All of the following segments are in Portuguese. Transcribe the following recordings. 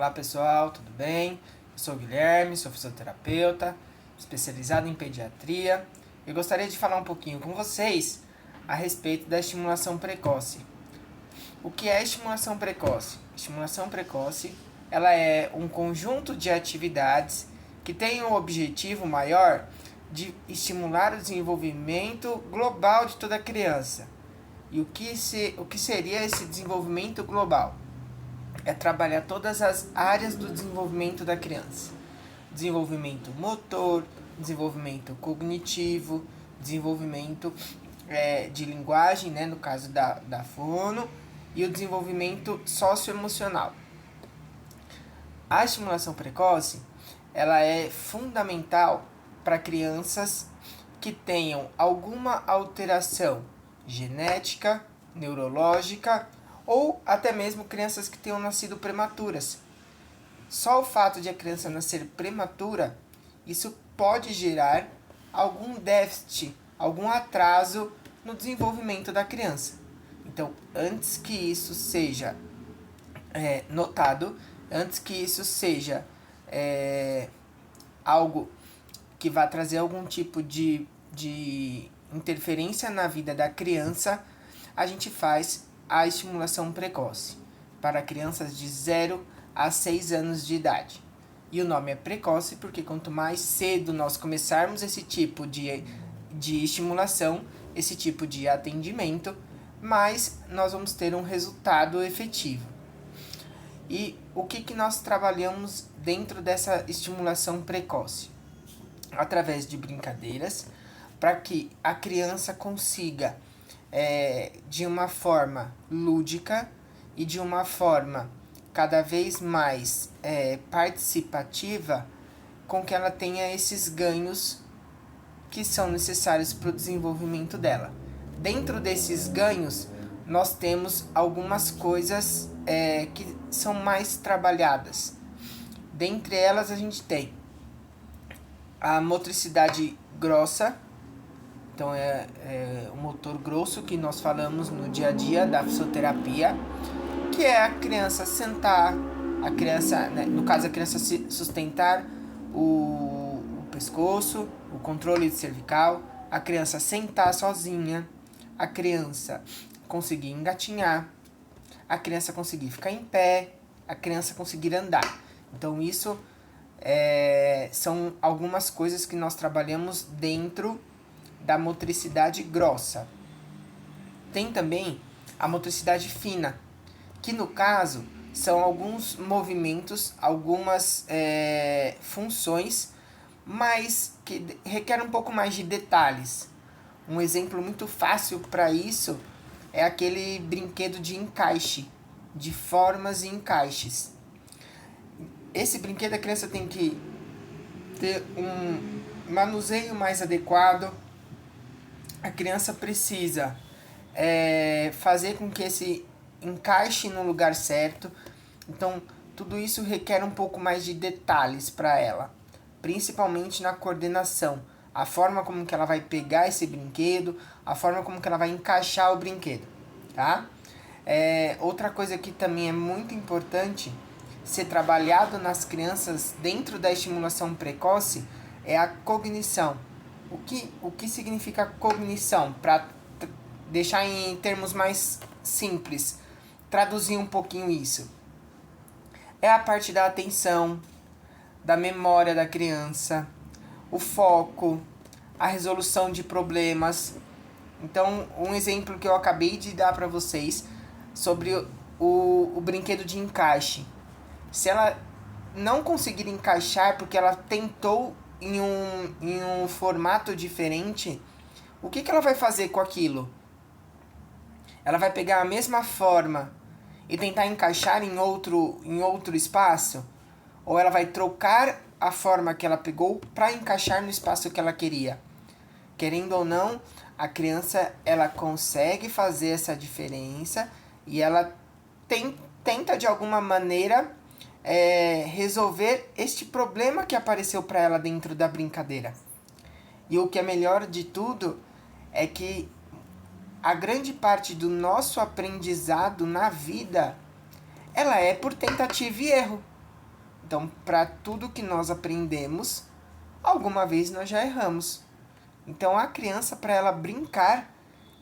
Olá pessoal, tudo bem? Eu sou o Guilherme, sou fisioterapeuta, especializado em pediatria. Eu gostaria de falar um pouquinho com vocês a respeito da estimulação precoce. O que é estimulação precoce? Estimulação precoce, ela é um conjunto de atividades que tem o objetivo maior de estimular o desenvolvimento global de toda criança. E o que seria esse desenvolvimento global? É trabalhar todas as áreas do desenvolvimento da criança. Desenvolvimento motor, desenvolvimento cognitivo, desenvolvimento de linguagem, né, no caso da fono, e o desenvolvimento socioemocional. A estimulação precoce, ela é fundamental para crianças que tenham alguma alteração genética, neurológica, ou até mesmo crianças que tenham nascido prematuras. Só o fato de a criança nascer prematura, isso pode gerar algum déficit, algum atraso no desenvolvimento da criança. Então, antes que isso seja notado, antes que isso seja algo que vá trazer algum tipo de interferência na vida da criança, a gente faz a estimulação precoce para crianças de 0 a 6 anos de idade. E o nome é precoce porque quanto mais cedo nós começarmos esse tipo de estimulação, esse tipo de atendimento, mais nós vamos ter um resultado efetivo. E o que nós trabalhamos dentro dessa estimulação precoce? Através de brincadeiras, para que a criança consiga de uma forma lúdica e de uma forma cada vez mais participativa, com que ela tenha esses ganhos que são necessários para o desenvolvimento dela. Dentro desses ganhos, nós temos algumas coisas que são mais trabalhadas. Dentre elas, a gente tem a motricidade grossa. Então é o motor grosso que nós falamos no dia a dia da fisioterapia, que é a criança sentar, a criança, né, no caso a criança sustentar o pescoço, o controle cervical, a criança sentar sozinha, a criança conseguir engatinhar, a criança conseguir ficar em pé, a criança conseguir andar. Então isso são algumas coisas que nós trabalhamos dentro da motricidade grossa. Tem também a motricidade fina, que no caso são alguns movimentos, algumas funções, mas que requerem um pouco mais de detalhes. Um exemplo muito fácil para isso é aquele brinquedo de encaixe, de formas e encaixes. Esse brinquedo a criança tem que ter um manuseio mais adequado. A criança precisa fazer com que esse encaixe no lugar certo. Então, tudo isso requer um pouco mais de detalhes para ela, principalmente na coordenação, a forma como que ela vai pegar esse brinquedo, a forma como que ela vai encaixar o brinquedo, tá? Outra coisa que também é muito importante ser trabalhado nas crianças dentro da estimulação precoce é a cognição. O que significa cognição? Para deixar em termos mais simples, traduzir um pouquinho isso. É a parte da atenção, da memória da criança, o foco, a resolução de problemas. Então, um exemplo que eu acabei de dar para vocês sobre o brinquedo de encaixe. Se ela não conseguir encaixar porque ela tentou em um formato diferente, o que ela vai fazer com aquilo? Ela vai pegar a mesma forma e tentar encaixar em outro espaço? Ou ela vai trocar a forma que ela pegou para encaixar no espaço que ela queria? Querendo ou não, a criança ela consegue fazer essa diferença e ela tenta de alguma maneira resolver este problema que apareceu para ela dentro da brincadeira. E o que é melhor de tudo é que a grande parte do nosso aprendizado na vida, ela é por tentativa e erro. Então, para tudo que nós aprendemos, alguma vez nós já erramos. Então, a criança, para ela brincar,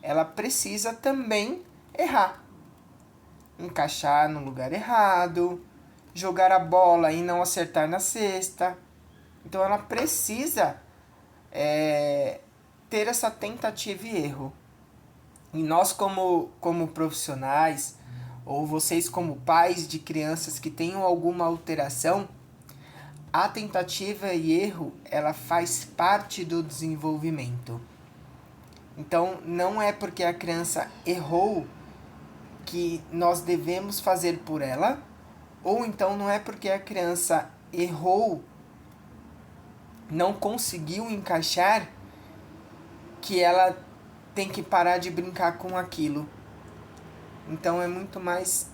ela precisa também errar. Encaixar no lugar errado, jogar a bola e não acertar na cesta. Então, ela precisa ter essa tentativa e erro. E nós, como profissionais, ou vocês como pais de crianças que tenham alguma alteração, a tentativa e erro, ela faz parte do desenvolvimento. Então, não é porque a criança errou que nós devemos fazer por ela, ou então não é porque a criança errou, não conseguiu encaixar, que ela tem que parar de brincar com aquilo. Então, é muito mais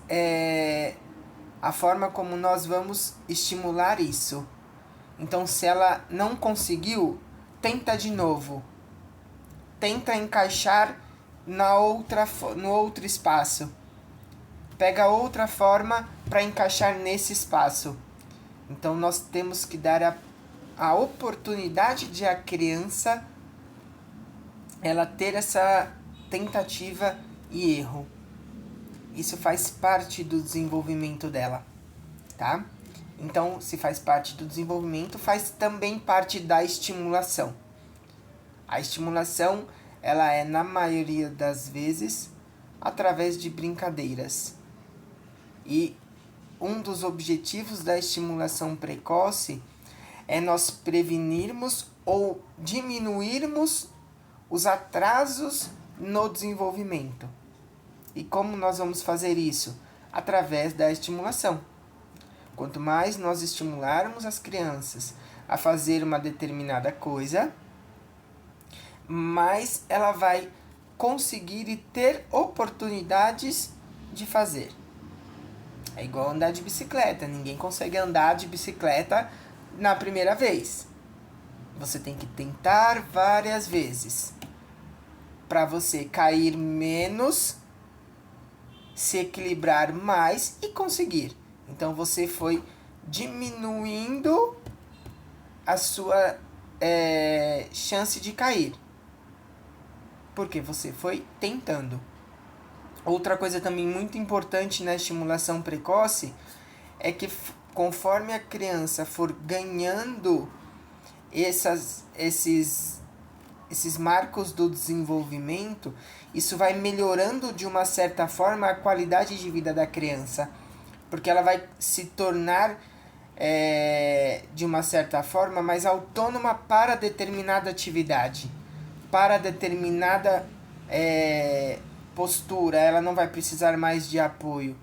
a forma como nós vamos estimular isso. Então, se ela não conseguiu, tenta de novo. Tenta encaixar no outro espaço. Pega outra forma para encaixar nesse espaço. Então, nós temos que dar a oportunidade de a criança ela ter essa tentativa e erro. Isso faz parte do desenvolvimento dela, tá? Então, se faz parte do desenvolvimento, faz também parte da estimulação. A estimulação, ela é, na maioria das vezes, através de brincadeiras. E um dos objetivos da estimulação precoce é nós prevenirmos ou diminuirmos os atrasos no desenvolvimento. E como nós vamos fazer isso? Através da estimulação. Quanto mais nós estimularmos as crianças a fazer uma determinada coisa, mais ela vai conseguir e ter oportunidades de fazer. É igual andar de bicicleta. Ninguém consegue andar de bicicleta na primeira vez. Você tem que tentar várias vezes para você cair menos, se equilibrar mais e conseguir. Então você foi diminuindo a sua chance de cair, porque você foi tentando. Outra coisa também muito importante na estimulação precoce é que conforme a criança for ganhando esses marcos do desenvolvimento, isso vai melhorando de uma certa forma a qualidade de vida da criança, porque ela vai se tornar de uma certa forma mais autônoma para determinada atividade, para determinada postura. Ela não vai precisar mais de apoio,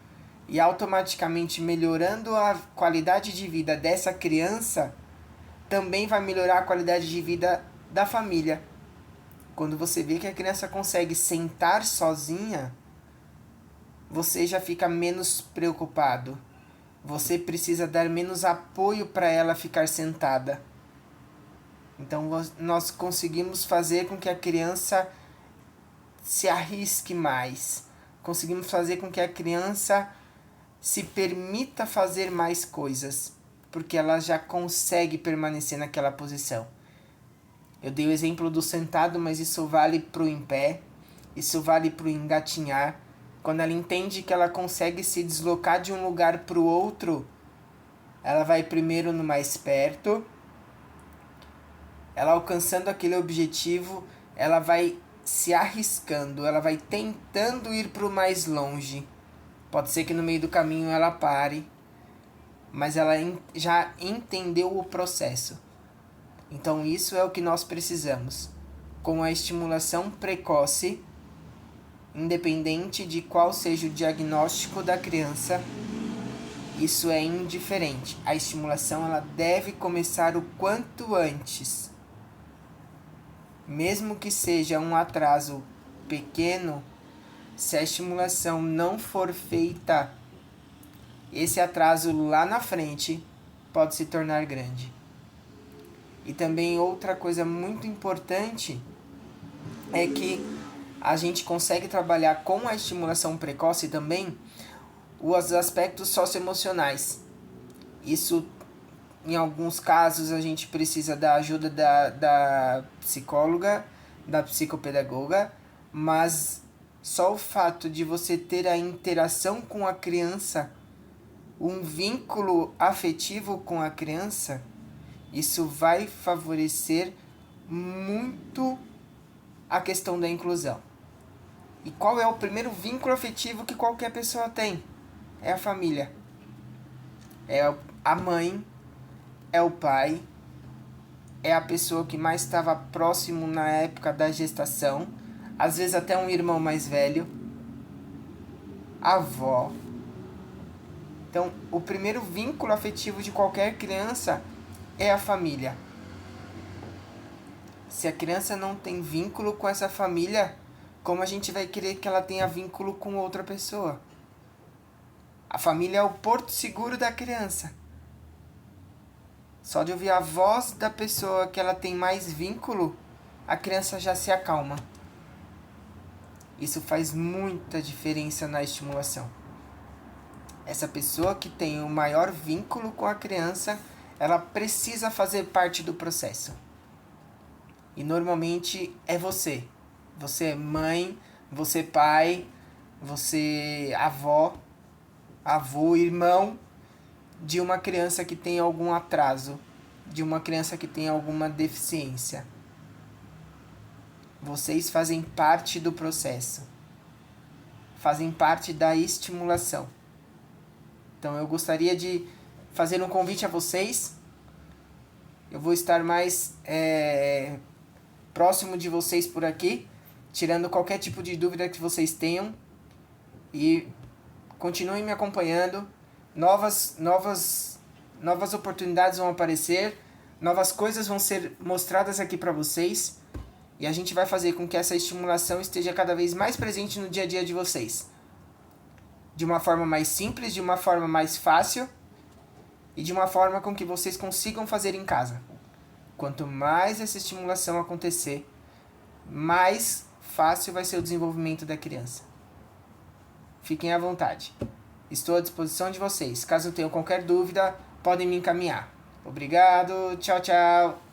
e automaticamente melhorando a qualidade de vida dessa criança, também vai melhorar a qualidade de vida da família. Quando você vê que a criança consegue sentar sozinha, você já fica menos preocupado. Você precisa dar menos apoio para ela ficar sentada. Então, nós conseguimos fazer com que a criança se arrisque mais. Conseguimos fazer com que a criança se permita fazer mais coisas, porque ela já consegue permanecer naquela posição. Eu dei o exemplo do sentado, mas isso vale para o em pé, isso vale para o engatinhar. Quando ela entende que ela consegue se deslocar de um lugar para o outro, ela vai primeiro no mais perto. Ela alcançando aquele objetivo, ela vai se arriscando, ela vai tentando ir para o mais longe. Pode ser que no meio do caminho ela pare, mas ela já entendeu o processo. Então isso é o que nós precisamos. Com a estimulação precoce, independente de qual seja o diagnóstico da criança, isso é indiferente. A estimulação ela deve começar o quanto antes. Mesmo que seja um atraso pequeno, se a estimulação não for feita, esse atraso lá na frente pode se tornar grande. E também outra coisa muito importante é que a gente consegue trabalhar com a estimulação precoce também os aspectos socioemocionais. Isso, em alguns casos, a gente precisa da ajuda da psicóloga, da psicopedagoga, mas só o fato de você ter a interação com a criança, um vínculo afetivo com a criança, isso vai favorecer muito a questão da inclusão. E qual é o primeiro vínculo afetivo que qualquer pessoa tem? É a família. É a mãe, é o pai, é a pessoa que mais estava próximo na época da gestação, às vezes até um irmão mais velho, a avó. Então, o primeiro vínculo afetivo de qualquer criança é a família. Se a criança não tem vínculo com essa família, como a gente vai querer que ela tenha vínculo com outra pessoa? A família é o porto seguro da criança. Só de ouvir a voz da pessoa que ela tem mais vínculo, a criança já se acalma. Isso faz muita diferença na estimulação. Essa pessoa que tem o maior vínculo com a criança, ela precisa fazer parte do processo. E normalmente é você. Você é mãe, você é pai, você é avó, avô, irmão de uma criança que tem algum atraso, de uma criança que tem alguma deficiência. Vocês fazem parte do processo. Fazem parte da estimulação. Então eu gostaria de fazer um convite a vocês. Eu vou estar mais próximo de vocês por aqui, tirando qualquer tipo de dúvida que vocês tenham. E continuem me acompanhando. Novas oportunidades vão aparecer. Novas coisas vão ser mostradas aqui para vocês. E a gente vai fazer com que essa estimulação esteja cada vez mais presente no dia a dia de vocês. De uma forma mais simples, de uma forma mais fácil e de uma forma com que vocês consigam fazer em casa. Quanto mais essa estimulação acontecer, mais fácil vai ser o desenvolvimento da criança. Fiquem à vontade. Estou à disposição de vocês. Caso tenham qualquer dúvida, podem me encaminhar. Obrigado. Tchau, tchau.